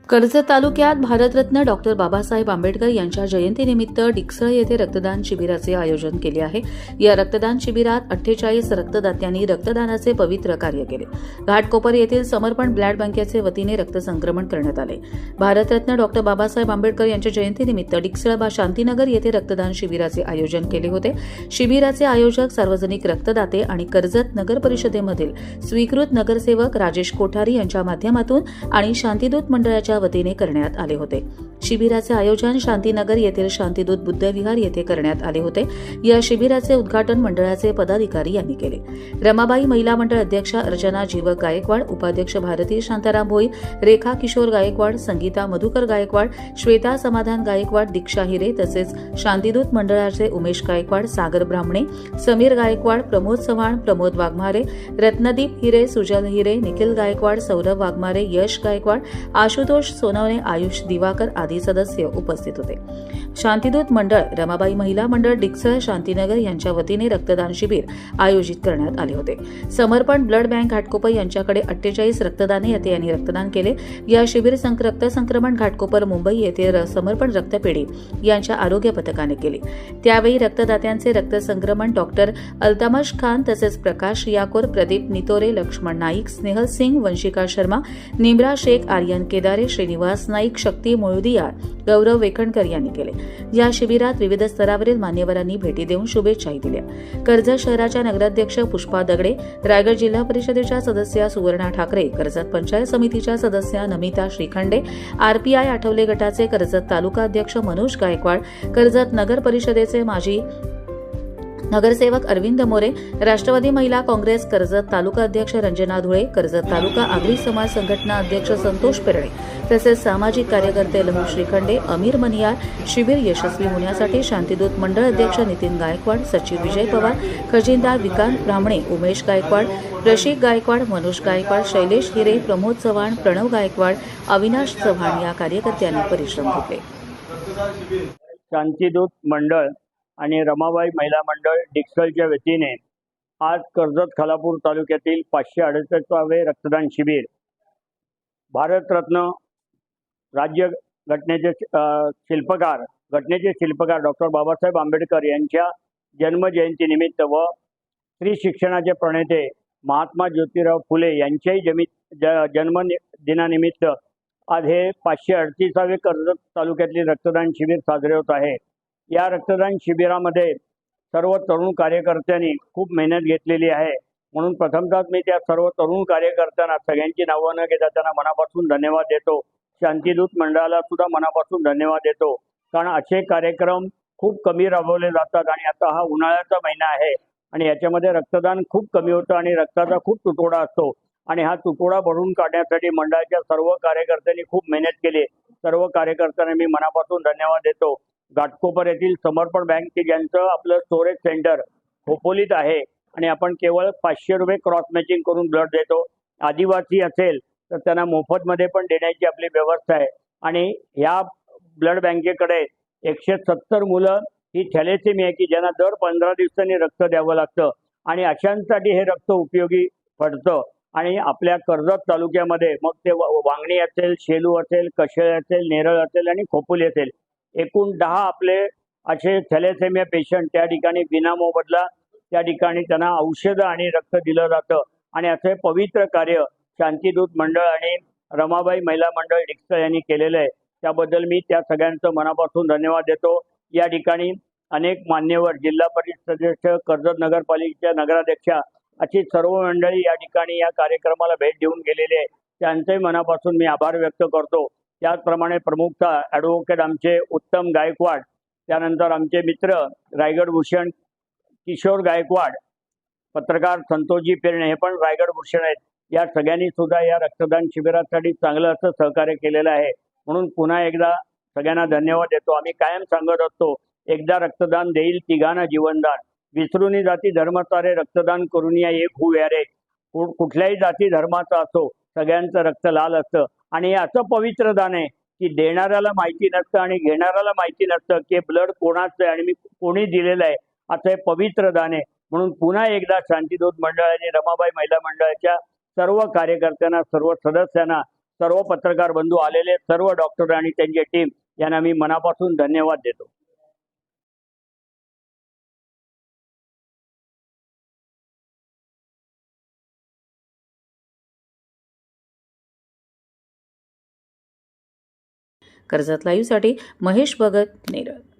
कर्जत तालुक्यात भारतरत्न डॉक्टर बाबासाहेब आंबेडकर यांच्या जयंतीनिमित्त डिकसळ येथे रक्तदान शिबिराचे आयोजन केले आहे। या रक्तदान शिबिरात 48 रक्तदात्यांनी रक्तदानाचे पवित्र कार्य केले। घाटकोपर येथील समर्पण ब्लड बँकेचे वतीने रक्तसंक्रमण करण्यात आले। भारतरत्न डॉक्टर बाबासाहेब आंबेडकर यांच्या जयंतीनिमित्त डिकसळ शांतीनगर येथे रक्तदान शिबिराचे आयोजन केले होते। शिबिराचे आयोजक सार्वजनिक रक्तदाते आणि कर्जत नगर परिषदेमधील स्वीकृत नगरसेवक राजेश कोठारी यांच्या माध्यमातून आणि शांतीदूत मंडळाच्या वतीने करण्यात आले होते। शिबिराचे आयोजन शांतीनगर येथील शांतीदूत बुद्धविहार येथे करण्यात आले होते। या शिबिराचे उद्घाटन मंडळाचे पदाधिकारी यांनी केले। रमाबाई महिला मंडळ अध्यक्षा अर्चना जीवक गायकवाड, उपाध्यक्ष भारती शांताराम भोई, रेखा किशोर गायकवाड, संगीता मधुकर गायकवाड, श्वेता समाधान गायकवाड, दीक्षा हिरे तसेच शांतीदूत मंडळाचे उमेश गायकवाड, सागर ब्राह्मणे, समीर गायकवाड, प्रमोद चव्हाण, प्रमोद वाघमारे, रत्नदीप हिरे, सुजल हिरे, निखिल गायकवाड, सौरभ वाघमारे, यश गायकवाड, आशुतोष सोनवणे, आयुष दिवाकर आदी सदस्य उपस्थित होते। शांतीदूत मंडळ, रमाबाई महिला मंडळ डिकसळ शांतीनगर यांच्या वतीने रक्तदान शिबिर आयोजित करण्यात आले होते। समर्पण ब्लड बँक घाटकोपर यांच्याकडे 48 रक्तदाते यांनी रक्तदान केले। या शिबिर रक्तसंक्रमण घाटकोपर मुंबई येथे समर्पण रक्तपेढी यांच्या आरोग्य पथकाने केले। त्यावेळी रक्तदात्यांचे रक्तसंक्रमण डॉक्टर अल्तामश खान तसेच प्रकाश याकोर, प्रदीप नितोरे, लक्ष्मण नाईक, स्नेहल सिंग, वंशिका शर्मा, निमरा शेख, आर्यन केदारे, श्रीनिवास नाईक, शक्ती मोळदिया, गौरव वेखणकर यांनी केले। या शिबिरात विविध स्तरावरील मान्यवरांनी भेटी देऊन शुभेच्छाही दिल्या। कर्जत शहराच्या नगराध्यक्ष पुष्पा दगडे, रायगड जिल्हा परिषदेच्या सदस्या सुवर्णा ठाकरे, कर्जत पंचायत समितीच्या सदस्या नमिता श्रीखंडे, आरपीआय आठवले गटाचे कर्जत तालुका अध्यक्ष मनोज गायकवाड, कर्जत नगर परिषदेचे माजी नगरसेवक अरविंद मोरे, राष्ट्रवादी महिला काँग्रेस कर्जत तालुका अध्यक्ष रंजना धुळे, कर्जत तालुका आगरी समाज संघटना अध्यक्ष संतोष पेरळे तसेच सामाजिक कार्यकर्ते लहू श्रीखंडे, अमीर मनियार। शिबिर यशस्वी होण्यासाठी शांतीदूत मंडळ अध्यक्ष नितीन गायकवाड, सचिव विजय पवार, खजिनदार विकांत ब्राह्मणे, उमेश गायकवाड, रशिक गायकवाड, मनोज गायकवाड, शैलेश हिरे, प्रमोद चव्हाण, प्रणव गायकवाड, अविनाश चव्हाण या कार्यकर्त्यांनी परिश्रम घेतले। शांतीदूत मंडळ आणि रमाबाई महिला मंडळ डिकसळच्या वतीने आज कर्जत खालापूर तालुक्यातील 568वे रक्तदान शिबिर भारतरत्न राज्य घटनेचे शिल्पकार डॉक्टर बाबासाहेब आंबेडकर यांच्या जन्मजयंतीनिमित्त व स्त्री शिक्षणाचे प्रणेते महात्मा ज्योतिराव फुले यांच्याही जन्मदिनानिमित्त आज हे 538वे कर्जत तालुक्यातील रक्तदान शिबिर साजरे होत आहे। या रक्तदान शिबिरामध्ये सर्व तरुण कार्यकर्त्यांनी खूप मेहनत घेतलेली आहे, म्हणून प्रथमतः मी त्या सर्व तरुण कार्यकर्त्यांना सगळ्यांची नावं न घेता त्यांना मनापासून धन्यवाद देतो। शांतीदूत मंडळाला सुद्धा मनापासून धन्यवाद देतो, कारण असे कार्यक्रम खूप कमी राबवले जातात आणि आता हा उन्हाळ्याचा महिना आहे आणि याच्यामध्ये रक्तदान खूप कमी होतं आणि रक्ताचा खूप तुटवडा असतो आणि हा तुटवडा भरून काढण्यासाठी मंडळाच्या सर्व कार्यकर्त्यांनी खूप मेहनत केली। सर्व कार्यकर्त्यांना मी मनापासून धन्यवाद देतो। घाटकोपर येथील समर्पण बँक ज्यांचं आपलं स्टोरेज सेंटर खोपोलीत आहे आणि आपण केवळ 500 रुपये क्रॉस मॅचिंग करून ब्लड देतो। आदिवासी असेल तर त्यांना मोफतमध्ये पण देण्याची आपली व्यवस्था आहे आणि ह्या ब्लड बँकेकडे 170 मुलं ही थॅलेसेमिया आहे की ज्यांना दर 15 दिवसांनी रक्त द्यावं लागतं आणि अशांसाठी हे रक्त उपयोगी पडतं। आणि आपल्या कर्जत तालुक्यामध्ये मग ते वांगणी असेल, शेलू असेल, कशेळ असेल, नेरळ असेल आणि खोपोली असेल, एकूण 10 आपले असे थॅलेसेमिया पेशंट त्या ठिकाणी विनामोबदला त्या ठिकाणी त्यांना औषधं आणि रक्त दिलं जातं आणि असे पवित्र कार्य शांतीदूत मंडळ आणि रमाबाई महिला मंडळ डिकसळ यांनी केलेलं आहे। त्याबद्दल मी त्या सगळ्यांचं मनापासून धन्यवाद देतो। या ठिकाणी अनेक मान्यवर, जिल्हा परिषद सदस्य, कर्जत नगरपालिकेच्या नगराध्यक्षा अशी सर्व मंडळी या ठिकाणी या कार्यक्रमाला भेट देऊन गेलेले आहे, त्यांचंही मनापासून मी आभार व्यक्त करतो। त्याचप्रमाणे प्रमुखतः ॲडव्होकेट आमचे उत्तम गायकवाड, त्यानंतर आमचे मित्र रायगड भूषण किशोर गायकवाड, पत्रकार संतोषजी पेरणे हे पण रायगड भूषण आहेत। या सगळ्यांनी सुद्धा या रक्तदान शिबिरासाठी चांगलं असं सहकार्य केलेलं आहे, म्हणून पुन्हा एकदा सगळ्यांना धन्यवाद देतो। आम्ही कायम सांगत असतो, एकदा रक्तदान देईल तिघांना जीवनदान, विसरूनी जाती धर्मसारे रक्तदान करून या एक होऊ यारे। कुठल्याही जाती धर्माचा असो, सगळ्यांचं रक्त लाल असतं आणि हे असं पवित्र दान आहे की देणाऱ्याला माहिती नसतं आणि घेणाऱ्याला माहिती नसतं की ब्लड कोणाचं आहे आणि मी कोणी दिलेलं आहे असं हे पवित्र दान आहे. म्हणून पुन्हा एकदा शांतीदूत मंडळ आणि रमाबाई महिला मंडळाच्या सर्व कार्यकर्त्यांना, सर्व सदस्यांना, सर्व पत्रकार बंधू आलेले, सर्व डॉक्टर आणि त्यांची टीम यांना मी मनापासून धन्यवाद देतो. कर्जत लाईव्हसाठी महेश भगत, नेरळ.